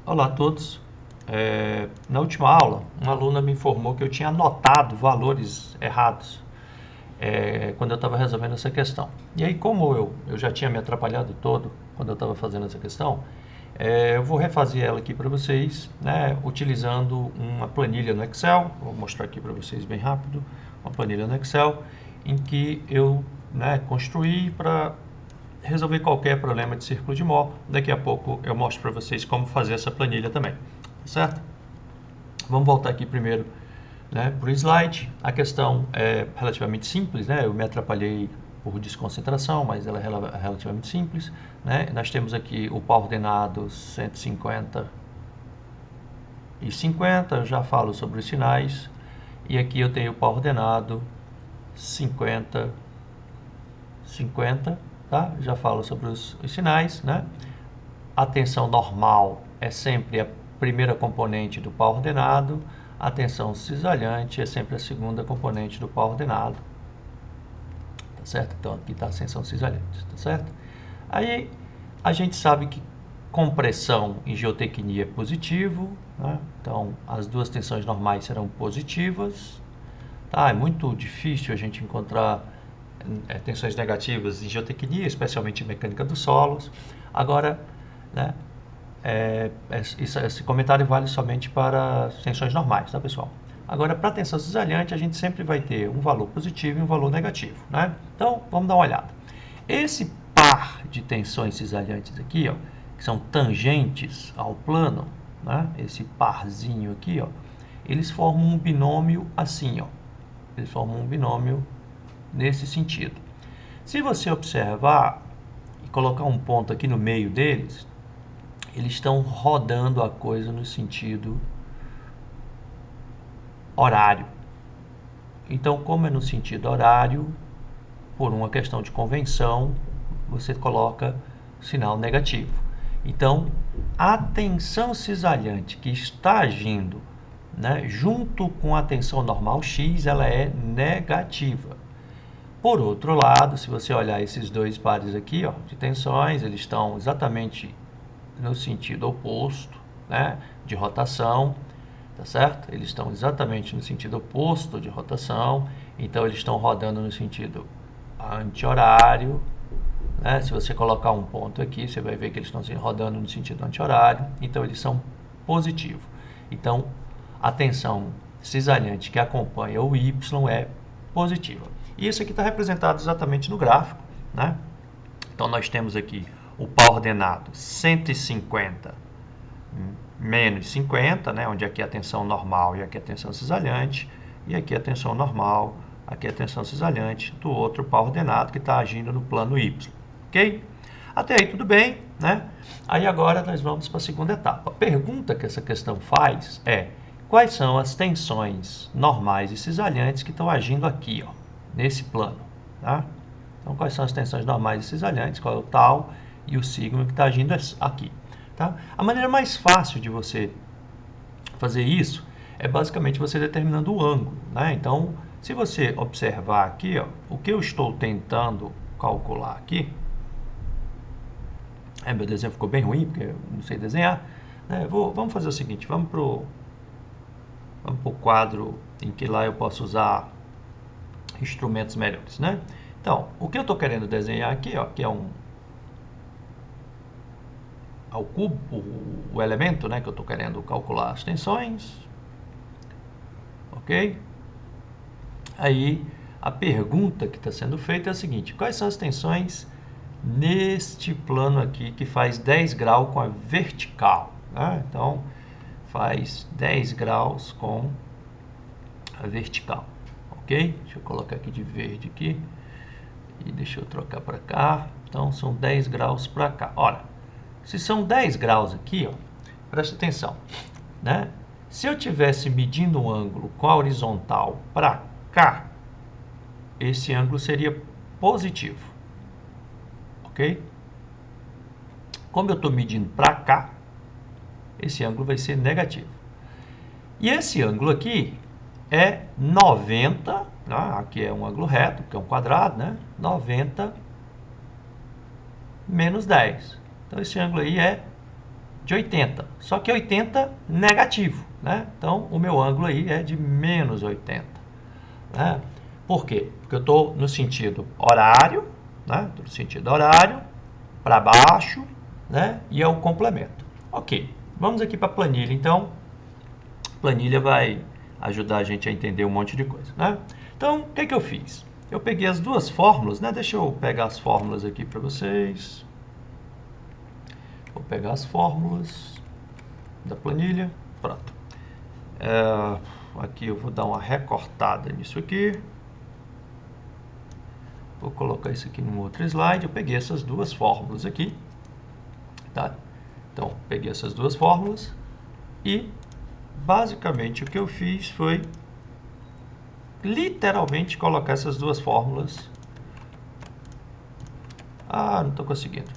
Olá a todos. Na última aula, uma aluna me informou que eu tinha anotado valores errados quando eu estava resolvendo essa questão. E aí, como eu já tinha me atrapalhado todo quando eu estava fazendo essa questão, eu vou refazer ela aqui para vocês, né, utilizando uma planilha no Excel. Vou mostrar aqui para vocês bem rápido, uma planilha no Excel, em que eu construí para resolver qualquer problema de círculo de Mohr. Daqui a pouco eu mostro para vocês como fazer essa planilha também, certo? Vamos voltar aqui primeiro, né, para o slide. A questão é relativamente simples, né? Eu me atrapalhei por desconcentração, mas ela é relativamente simples, né? Nós temos aqui o par ordenado 150 e 50, eu já falo sobre os sinais, e aqui eu tenho o par ordenado 50, 50, tá? Já falo sobre os sinais, né? A tensão normal é sempre a primeira componente do par ordenado, a tensão cisalhante é sempre a segunda componente do par ordenado, tá certo? Então aqui está a tensão cisalhante, tá certo? Aí a gente sabe que compressão em geotecnia é positivo, né? Então as duas tensões normais serão positivas, tá? É muito difícil a gente encontrar tensões negativas em geotecnia, especialmente em mecânica dos solos. Agora, né, esse comentário vale somente para tensões normais, tá, pessoal? Agora, para a tensão cisalhante, a gente sempre vai ter um valor positivo e um valor negativo, né? Então, vamos dar uma olhada. Esse par de tensões cisalhantes aqui, ó, que são tangentes ao plano, né? Esse parzinho aqui, ó, eles formam um binômio assim, ó. Eles formam um binômio nesse sentido. Se você observar e colocar um ponto aqui no meio deles, eles estão rodando a coisa no sentido horário. Então, como é no sentido horário, por uma questão de convenção, você coloca sinal negativo. Então, a tensão cisalhante que está agindo, né, junto com a tensão normal X, ela é negativa. Por outro lado, se você olhar esses dois pares aqui, ó, de tensões, eles estão exatamente no sentido oposto, né, de rotação, tá certo? Eles estão exatamente no sentido oposto de rotação, então eles estão rodando no sentido anti-horário, né? Se você colocar um ponto aqui, você vai ver que eles estão rodando no sentido anti-horário, então eles são positivos. Então, a tensão cisalhante que acompanha o Y é positiva. E isso aqui está representado exatamente no gráfico, né? Então, nós temos aqui o par ordenado 150 menos 50, né, onde aqui é a tensão normal e aqui é a tensão cisalhante, e aqui é a tensão normal, aqui é a tensão cisalhante do outro par ordenado que está agindo no plano Y, ok? Até aí tudo bem, né? Aí agora nós vamos para a segunda etapa. A pergunta que essa questão faz é: quais são as tensões normais e cisalhantes que estão agindo aqui, ó, nesse plano, tá? Então, quais são as tensões normais e cisalhantes, qual é o tal e o sigma que está agindo aqui, tá? A maneira mais fácil de você fazer isso é basicamente você determinando o ângulo, né? Então, se você observar aqui, ó, o que eu estou tentando calcular aqui, meu desenho ficou bem ruim, porque eu não sei desenhar, né? Vamos fazer o seguinte, vamos para o quadro em que lá eu posso usar instrumentos melhores, né? Então, o que eu estou querendo desenhar aqui, ó, que é ao cubo, o elemento, né, que eu estou querendo calcular as tensões, ok? Aí, a pergunta que está sendo feita é a seguinte: quais são as tensões neste plano aqui que faz 10 graus com a vertical, né? Então, faz 10 graus com a vertical, ok? Deixa eu colocar aqui de verde aqui. E deixa eu trocar para cá. Então, são 10 graus para cá. Olha, se são 10 graus aqui, ó, presta atenção, né? Se eu tivesse medindo um ângulo com a horizontal para cá, esse ângulo seria positivo, ok? Como eu estou medindo para cá, esse ângulo vai ser negativo. E esse ângulo aqui é 90, né? Aqui é um ângulo reto, que é um quadrado, né? 90 menos 10. Então, esse ângulo aí é de 80. Só que 80 negativo, né? Então, o meu ângulo aí é de menos 80. Né? Por quê? Porque eu estou no sentido horário, né? Tô no sentido horário, para baixo, né? E é o complemento. Ok, vamos aqui para a planilha, então. A planilha vai ajudar a gente a entender um monte de coisa, né? Então, o que eu fiz? Eu peguei as duas fórmulas, né? Deixa eu pegar as fórmulas aqui para vocês. Vou pegar as fórmulas da planilha. Pronto. Aqui eu vou dar uma recortada nisso aqui. Vou colocar isso aqui num outro slide. Eu peguei essas duas fórmulas aqui. Tá? Então, peguei essas duas fórmulas e basicamente o que eu fiz foi literalmente colocar essas duas fórmulas. Não estou conseguindo.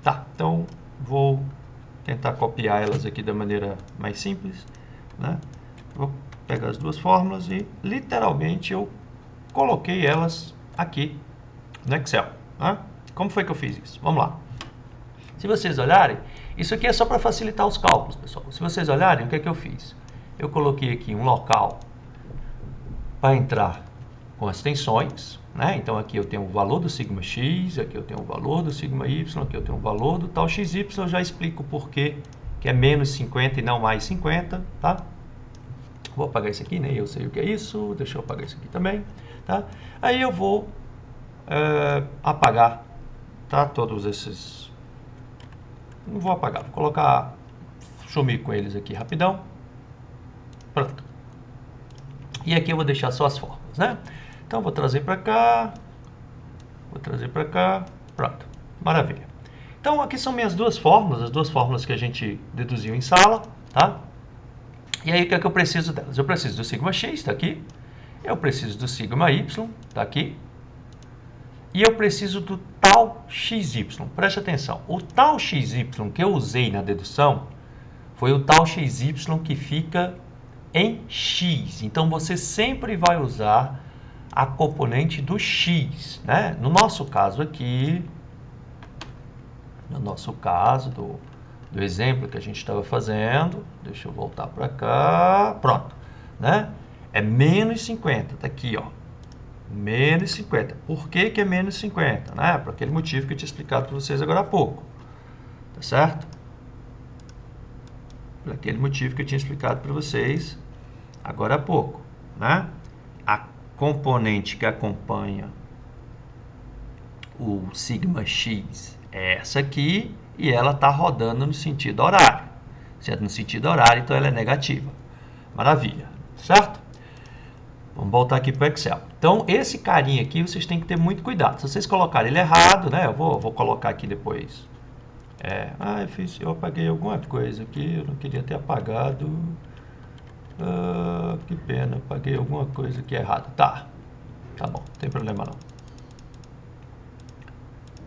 Tá, então vou tentar copiar elas aqui da maneira mais simples, né? Vou pegar as duas fórmulas e literalmente eu coloquei elas aqui no Excel, né? Como foi que eu fiz isso? Vamos lá. Se vocês olharem, isso aqui é só para facilitar os cálculos, pessoal. Se vocês olharem, o que é que eu fiz? Eu coloquei aqui um local para entrar com as tensões, né? Então aqui eu tenho o valor do sigma x, aqui eu tenho o valor do sigma y, aqui eu tenho o valor do tal xy, eu já explico por que é menos 50 e não mais 50, tá? Vou apagar isso aqui, nem eu sei o que é isso, deixa eu apagar isso aqui também, tá? Aí eu vou apagar, tá? Todos esses, não vou apagar, vou colocar, sumir com eles aqui rapidão, pronto. E aqui eu vou deixar só as fórmulas, né? Então, vou trazer para cá, pronto, maravilha. Então, aqui são minhas duas fórmulas, as duas fórmulas que a gente deduziu em sala, tá? E aí, o que é que eu preciso delas? Eu preciso do sigma x, está aqui, eu preciso do sigma y, está aqui, e eu preciso do tal xy. Preste atenção, o tal xy que eu usei na dedução foi o tal xy que fica em x. Então, você sempre vai usar a componente do x, né? No nosso caso aqui, no nosso caso do exemplo que a gente estava fazendo, deixa eu voltar para cá, pronto, né? É menos 50, tá aqui, ó, menos 50. Por que que é menos 50? Né? Por aquele motivo que eu tinha explicado para vocês agora há pouco, tá certo? Por aquele motivo que eu tinha explicado para vocês agora há pouco, né? A componente que acompanha o sigma x é essa aqui e ela está rodando no sentido horário. Se é no sentido horário, então ela é negativa. Maravilha, certo? Vamos voltar aqui para o Excel. Então, esse carinha aqui, vocês têm que ter muito cuidado. Se vocês colocarem ele errado, né? Eu vou colocar aqui depois. Eu apaguei alguma coisa aqui, eu não queria ter apagado. Que pena, apaguei alguma coisa aqui errada. Tá bom, não tem problema não.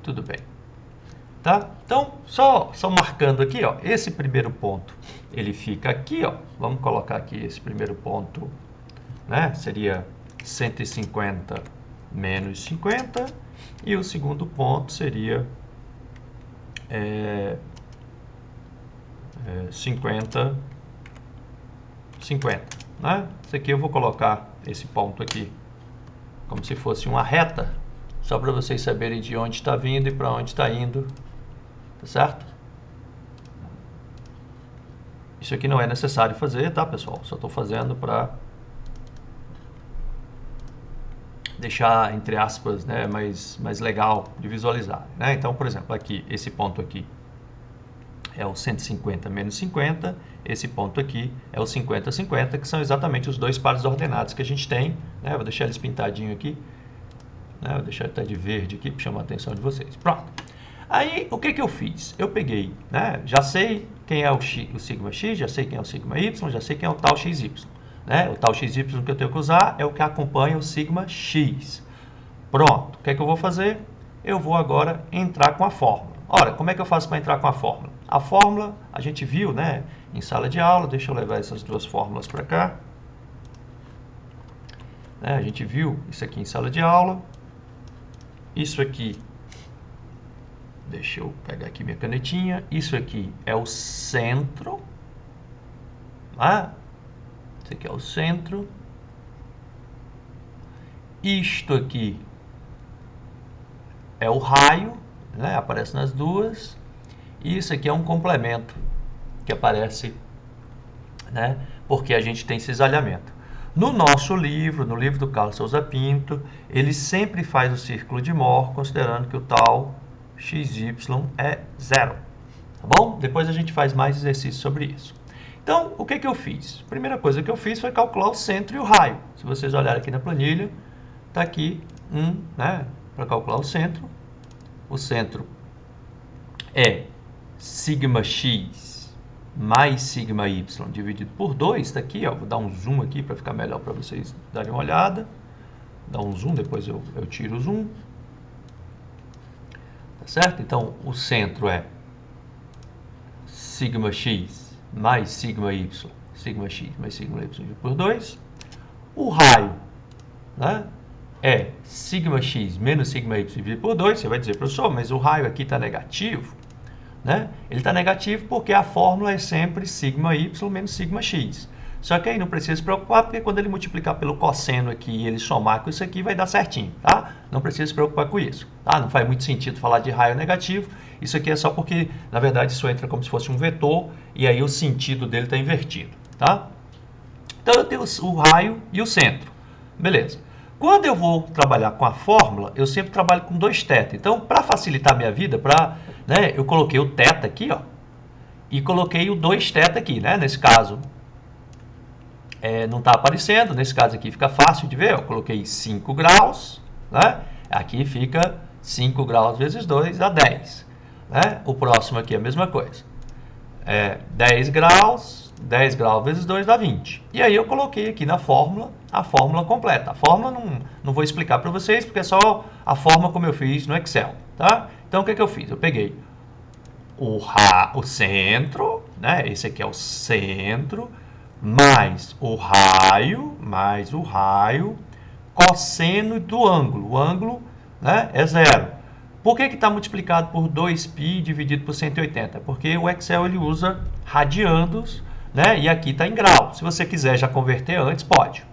Tudo bem. Tá? Então, só marcando aqui, ó, esse primeiro ponto, ele fica aqui, ó. Vamos colocar aqui esse primeiro ponto, né? Seria 150 menos 50. E o segundo ponto seria 50, né? Isso aqui eu vou colocar esse ponto aqui como se fosse uma reta, só para vocês saberem de onde está vindo e para onde está indo, tá certo? Isso aqui não é necessário fazer, tá, pessoal? Só estou fazendo para deixar, entre aspas, né, mais legal de visualizar, né? Então, por exemplo, aqui, esse ponto aqui é o 150 menos 50, esse ponto aqui é o 50, 50, que são exatamente os dois pares ordenados que a gente tem, né? Vou deixar eles pintadinhos aqui, né? Vou deixar ele estar de verde aqui para chamar a atenção de vocês. Pronto. Aí, o que eu fiz? Eu peguei, né? Já sei quem é o sigma x, já sei quem é o sigma y, já sei quem é o tal xy, né? O tal xy que eu tenho que usar é o que acompanha o sigma x. Pronto. O que eu vou fazer? Eu vou agora entrar com a fórmula. Ora, como é que eu faço para entrar com a fórmula? A fórmula, a gente viu, né, em sala de aula. Deixa eu levar essas duas fórmulas para cá. Né, a gente viu isso aqui em sala de aula. Isso aqui, Deixa eu pegar aqui minha canetinha. Isso aqui é o centro. Esse aqui é o centro. Isto aqui é o raio, né? Aparece nas duas. E isso aqui é um complemento que aparece, né? Porque a gente tem cisalhamento. No nosso livro, no livro do Carlos Souza Pinto, ele sempre faz o círculo de Moore, considerando que o tal XY é zero. Tá bom? Depois a gente faz mais exercícios sobre isso. Então, o que eu fiz? A primeira coisa que eu fiz foi calcular o centro e o raio. Se vocês olharem aqui na planilha, está aqui né, para calcular o centro. O centro é sigma x mais sigma y dividido por 2. Está aqui, ó, vou dar um zoom aqui para ficar melhor para vocês darem uma olhada. Dá um zoom, depois eu tiro o zoom. Tá certo? Então, o centro é sigma x mais sigma y, sigma x mais sigma y dividido por 2. O raio, né, é sigma x menos sigma y dividido por 2. Você vai dizer, professor, mas o raio aqui está negativo. Né? Ele está negativo porque a fórmula é sempre sigma y menos sigma x. Só que aí não precisa se preocupar, porque quando ele multiplicar pelo cosseno aqui e ele somar com isso aqui, vai dar certinho, tá? Não precisa se preocupar com isso, tá? Não faz muito sentido falar de raio negativo. Isso aqui é só porque, na verdade, isso entra como se fosse um vetor e aí o sentido dele está invertido, tá? Então, eu tenho o raio e o centro. Beleza. Quando eu vou trabalhar com a fórmula, eu sempre trabalho com 2θ. Então, para facilitar a minha vida, né, eu coloquei o θ aqui, ó, e coloquei o 2θ aqui, né? Nesse caso, não está aparecendo. Nesse caso aqui fica fácil de ver. Eu coloquei 5 graus, né? Aqui fica 5 graus vezes 2 dá 10. Né? O próximo aqui é a mesma coisa. 10 graus vezes 2 dá 20. E aí eu coloquei aqui na fórmula a fórmula completa. A fórmula não vou explicar para vocês, porque é só a forma como eu fiz no Excel. Tá? Então o que eu fiz? Eu peguei o centro, né? Esse aqui é o centro, mais o raio, cosseno do ângulo. O ângulo, né, é zero. Por que está multiplicado por 2π dividido por 180? Porque o Excel ele usa radianos, né, e aqui está em grau. Se você quiser já converter antes, pode.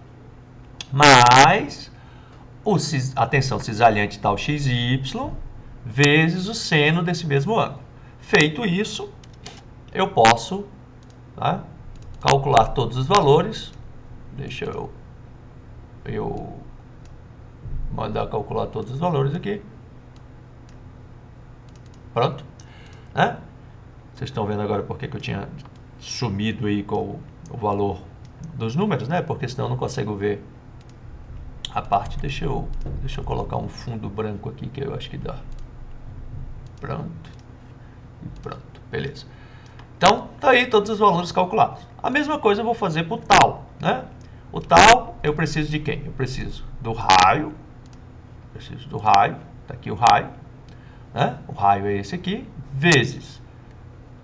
Mas a tensão cisalhante está o XY vezes o seno desse mesmo ângulo. Feito isso, eu posso, tá, calcular todos os valores. Deixa eu mandar calcular todos os valores aqui. Pronto. Né? Vocês estão vendo agora porque que eu tinha sumido aí com o valor dos números, né? Porque senão eu não consigo ver a parte. Deixa eu colocar um fundo branco aqui que eu acho que dá. Pronto. E pronto. Beleza. Então, tá aí todos os valores calculados. A mesma coisa eu vou fazer para o tal, né? O tal, eu preciso de quem? Eu preciso do raio. Tá aqui o raio. Né? O raio é esse aqui, vezes,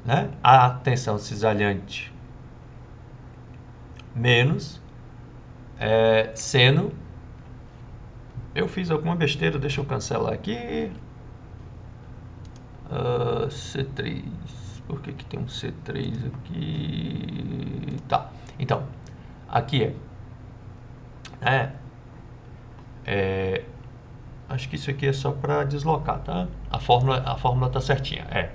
né, a tensão cisalhante menos seno. Eu fiz alguma besteira, deixa eu cancelar aqui. C3. Por que tem um C3 aqui? Tá. Então, aqui acho que isso aqui é só para deslocar, tá? A fórmula tá certinha.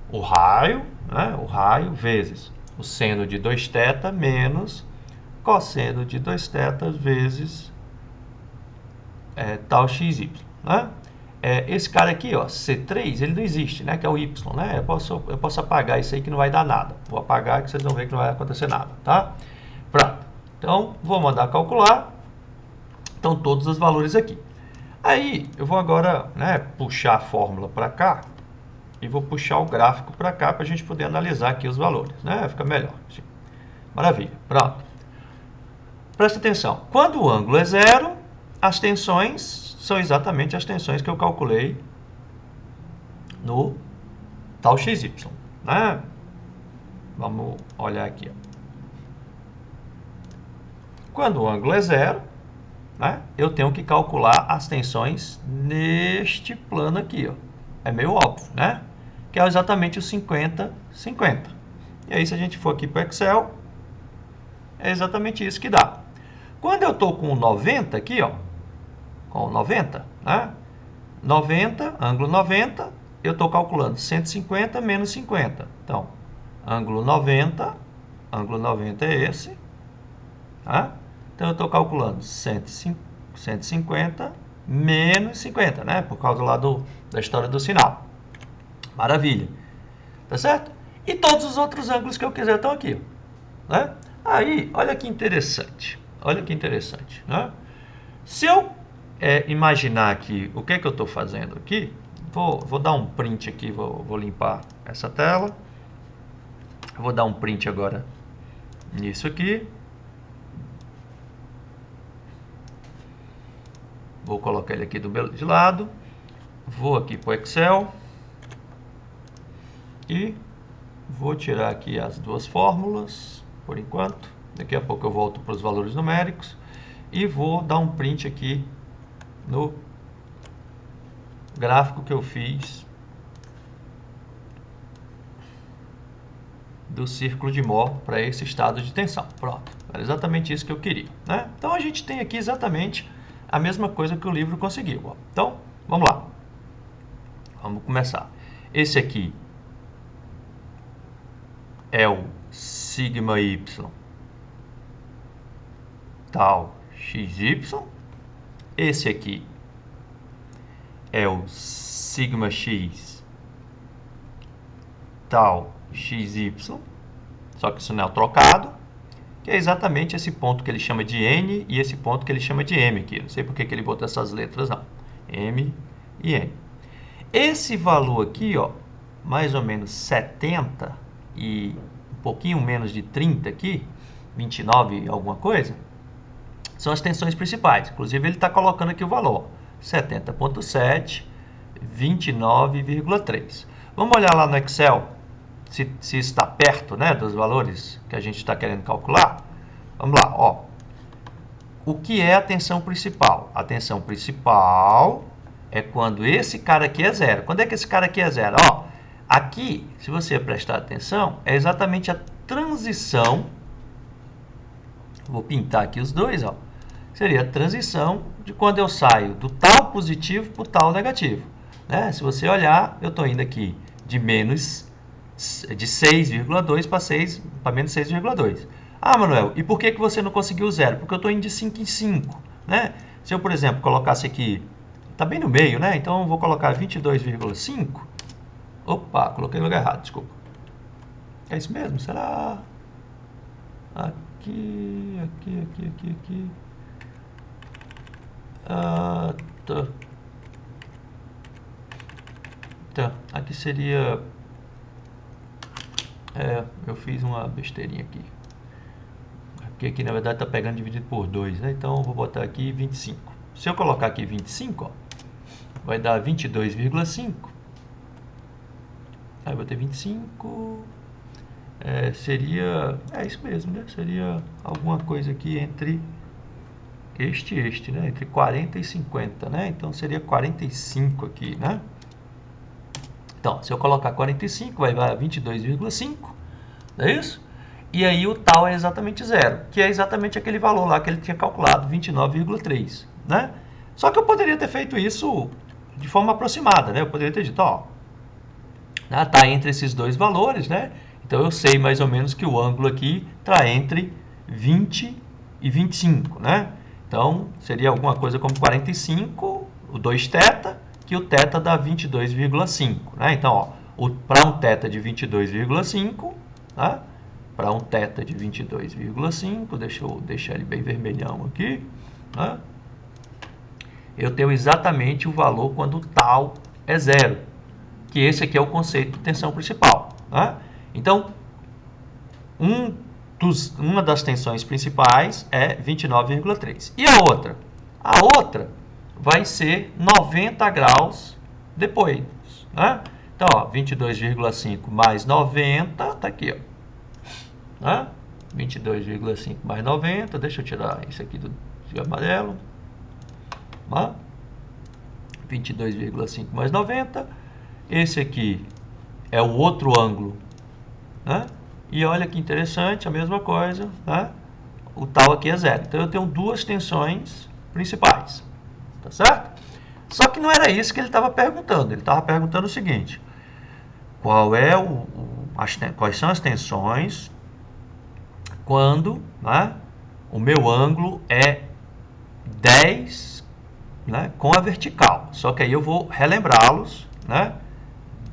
O raio, né? O raio vezes o seno de 2θ menos cosseno de 2θ vezes tal XY, né? Esse cara aqui, ó, C3, ele não existe, né? Que é o Y, né? Eu posso apagar isso aí que não vai dar nada. Vou apagar que vocês vão ver que não vai acontecer nada, tá? Pronto. Então, vou mandar calcular. Então, todos os valores aqui. Aí, eu vou agora, né, puxar a fórmula para cá e vou puxar o gráfico para cá para a gente poder analisar aqui os valores, né? Fica melhor. Maravilha. Pronto. Presta atenção. Quando o ângulo é zero, as tensões são exatamente as tensões que eu calculei no tal XY, né? Vamos olhar aqui, ó. Quando o ângulo é zero, né, eu tenho que calcular as tensões neste plano aqui, ó. é meio óbvio, né? Que é exatamente o 50, 50. E aí, se a gente for aqui para o Excel, é exatamente isso que dá. Quando eu estou com o 90 aqui, ó, com o 90, né? 90, ângulo 90, eu estou calculando 150 menos 50. Então, ângulo 90 é esse, tá? Então, eu estou calculando 150 menos 50, né? Por causa lá da história do sinal. Maravilha. Tá certo? E todos os outros ângulos que eu quiser estão aqui, né? Aí, olha que interessante. Olha que interessante, né? Se eu imaginar aqui o que é que eu estou fazendo aqui, vou dar um print aqui, vou limpar essa tela. Vou dar um print agora nisso aqui. Vou colocar ele aqui de lado. Vou aqui para o Excel. E vou tirar aqui as duas fórmulas, por enquanto. Daqui a pouco eu volto para os valores numéricos. E vou dar um print aqui no gráfico que eu fiz do círculo de Mohr para esse estado de tensão. Pronto, era exatamente isso que eu queria, né? Então, a gente tem aqui exatamente a mesma coisa que o livro conseguiu. Ó. Então, vamos lá. Vamos começar. Esse aqui é o sigma y tal xy. Esse aqui é o sigma x tal xy, só que isso não é o trocado, que é exatamente esse ponto que ele chama de n e esse ponto que ele chama de m aqui. Não sei porque que ele botou essas letras, não. M e n. Esse valor aqui, ó, mais ou menos 70 e um pouquinho menos de 30 aqui, 29 alguma coisa, são as tensões principais. Inclusive, ele está colocando aqui o valor, 70,7, 29,3. Vamos olhar lá no Excel, se está perto, né, dos valores que a gente está querendo calcular. Vamos lá, ó. O que é a tensão principal? A tensão principal é quando esse cara aqui é zero. Quando é que esse cara aqui é zero? Ó, aqui, se você prestar atenção, é exatamente a transição. Vou pintar aqui os dois, ó. Seria a transição de quando eu saio do tal positivo para o tal negativo, né? Se você olhar, eu estou indo aqui de 6,2 para menos 6,2. Ah, Manuel, e por que você não conseguiu zero? Porque eu estou indo de 5 em 5, né? Se eu, por exemplo, colocasse aqui, está bem no meio, né? Então, eu vou colocar 22,5. Opa, coloquei no lugar errado, desculpa. É isso mesmo? Será? Aqui. Tá. Aqui seria... eu fiz uma besteirinha aqui. Aqui na verdade está pegando dividido por 2, né? Então eu vou botar aqui 25. Se eu colocar aqui 25, ó, vai dar 22,5. Aí eu vou ter 25. Seria... É isso mesmo, né? Seria alguma coisa aqui entre este, né? Entre 40 e 50, né? Então seria 45 aqui, né? Então, se eu colocar 45, vai dar 22,5, não é isso? E aí o tal é exatamente zero, que é exatamente aquele valor lá que ele tinha calculado, 29,3, né? Só que eu poderia ter feito isso de forma aproximada, né? Eu poderia ter dito, ó, tá entre esses dois valores, né? Então eu sei mais ou menos que o ângulo aqui está entre 20 e 25, né? Então seria alguma coisa como 45, o 2θ, que o θ dá 22,5, né? Então, para um θ de 22,5, tá? Para um θ de 22,5, deixa eu deixar ele bem vermelhão aqui, né? Eu tenho exatamente o valor quando o tal é zero, que esse aqui é o conceito de tensão principal, né? Então, uma das tensões principais é 29,3. E a outra? A outra vai ser 90 graus depois, né? Então, 22,5 mais 90, tá aqui, ó, né? 22,5 mais 90, deixa eu tirar isso aqui do amarelo, né? 22,5 mais 90, esse aqui é o outro ângulo, né? E olha que interessante, a mesma coisa, né? O tal aqui é zero. Então eu tenho duas tensões principais, tá certo? Só que não era isso que ele estava perguntando. Ele estava perguntando o seguinte: quais são as tensões quando, né, o meu ângulo é 10, né, com a vertical. Só que aí eu vou relembrá-los, né?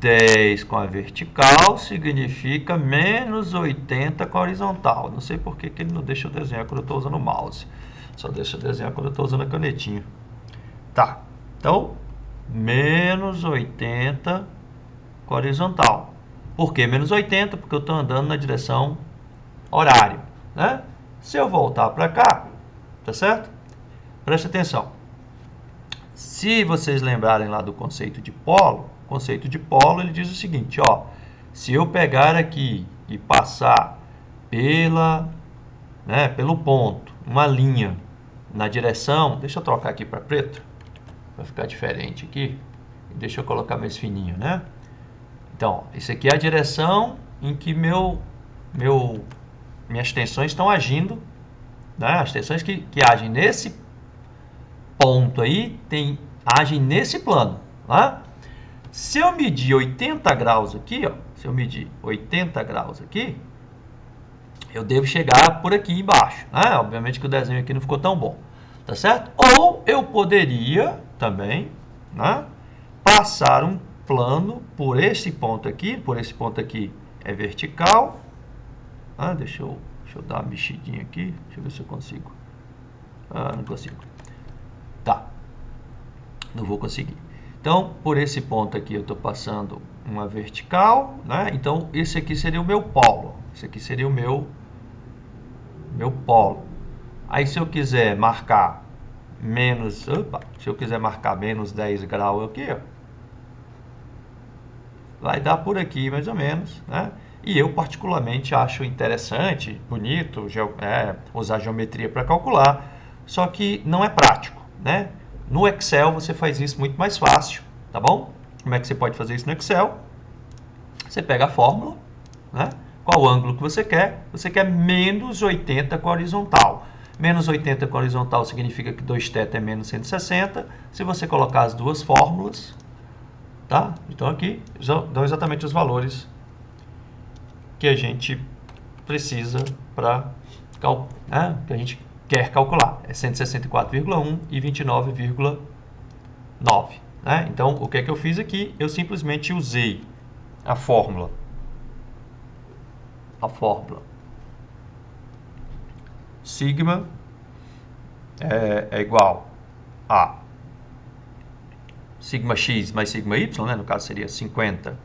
10 com a vertical significa menos 80 com a horizontal. Não sei por que ele não deixa eu desenhar quando eu estou usando o mouse. Só deixa eu desenhar quando eu estou usando a canetinha. Tá, então, menos 80 com a horizontal. Por que menos 80? Porque eu estou andando na direção horário, né? Se eu voltar para cá, tá certo? Preste atenção. Se vocês lembrarem lá do conceito de polo, o conceito de polo ele diz o seguinte, ó, se eu pegar aqui e passar pelo ponto, uma linha na direção, deixa eu trocar aqui para preto, para ficar diferente aqui, deixa eu colocar mais fininho, né? Então, isso aqui é a direção em que minhas tensões estão agindo, né? As tensões que agem nesse ponto aí, agem nesse plano, tá? Se eu medir 80 graus aqui, ó, se eu medir 80 graus aqui, eu devo chegar por aqui embaixo, né? Obviamente que o desenho aqui não ficou tão bom, tá certo? Ou eu poderia também, né, passar um plano por esse ponto aqui é vertical, ah, deixa eu dar uma mexidinha aqui, deixa eu ver se eu consigo, não consigo, tá, não vou conseguir. Então, por esse ponto aqui eu estou passando uma vertical, né? Então, esse aqui seria o meu polo. Esse aqui seria o meu polo. Aí, se eu quiser marcar menos 10 graus aqui, ó, vai dar por aqui, mais ou menos, né? E eu, particularmente, acho interessante, bonito, usar geometria para calcular, só que não é prático, né? No Excel você faz isso muito mais fácil, tá bom? Como é que você pode fazer isso no Excel? Você pega a fórmula, né? Qual o ângulo que você quer? Você quer menos 80 com a horizontal. Menos 80 com a horizontal significa que 2θ é menos 160. Se você colocar as duas fórmulas, tá? Então aqui dão exatamente os valores que a gente precisa para que a gente quer calcular. É 164,1 e 29,9. Né? Então, o que é que eu fiz aqui? Eu simplesmente usei a fórmula. Sigma é igual a sigma x mais sigma y, né? No caso seria 50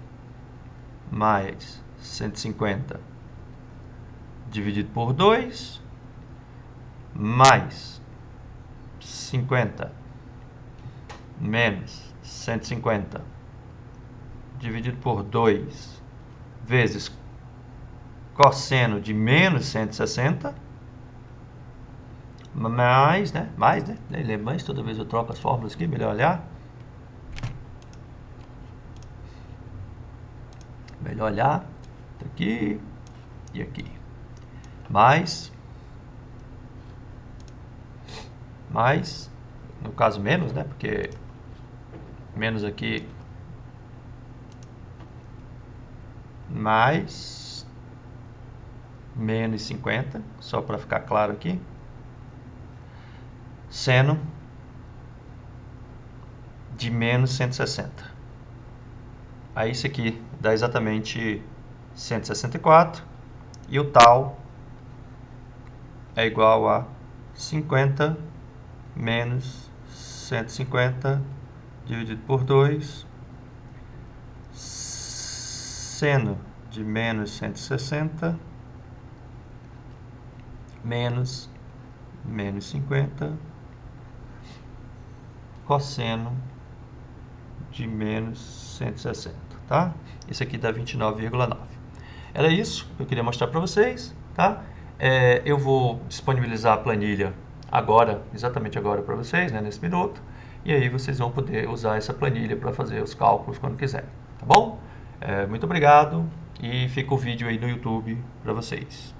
mais 150 dividido por 2, mais 50 menos 150 dividido por 2 vezes cosseno de menos 160, mais, né? Mas toda vez eu troco as fórmulas aqui, melhor olhar. Aqui e aqui. Mais, no caso menos, né? Porque menos aqui, mais menos 50, só para ficar claro aqui. Seno de menos 160. Aí isso aqui dá exatamente 164 e o tal é igual a 50 menos 150 dividido por 2, seno de menos 160 menos 50 cosseno de menos 160, tá? Isso aqui dá 29,9. Era isso que eu queria mostrar para vocês, tá? Eu vou disponibilizar a planilha agora, exatamente agora para vocês, né, nesse minuto, e aí vocês vão poder usar essa planilha para fazer os cálculos quando quiserem, tá bom? bom? Muito obrigado e fica o vídeo aí no YouTube para vocês.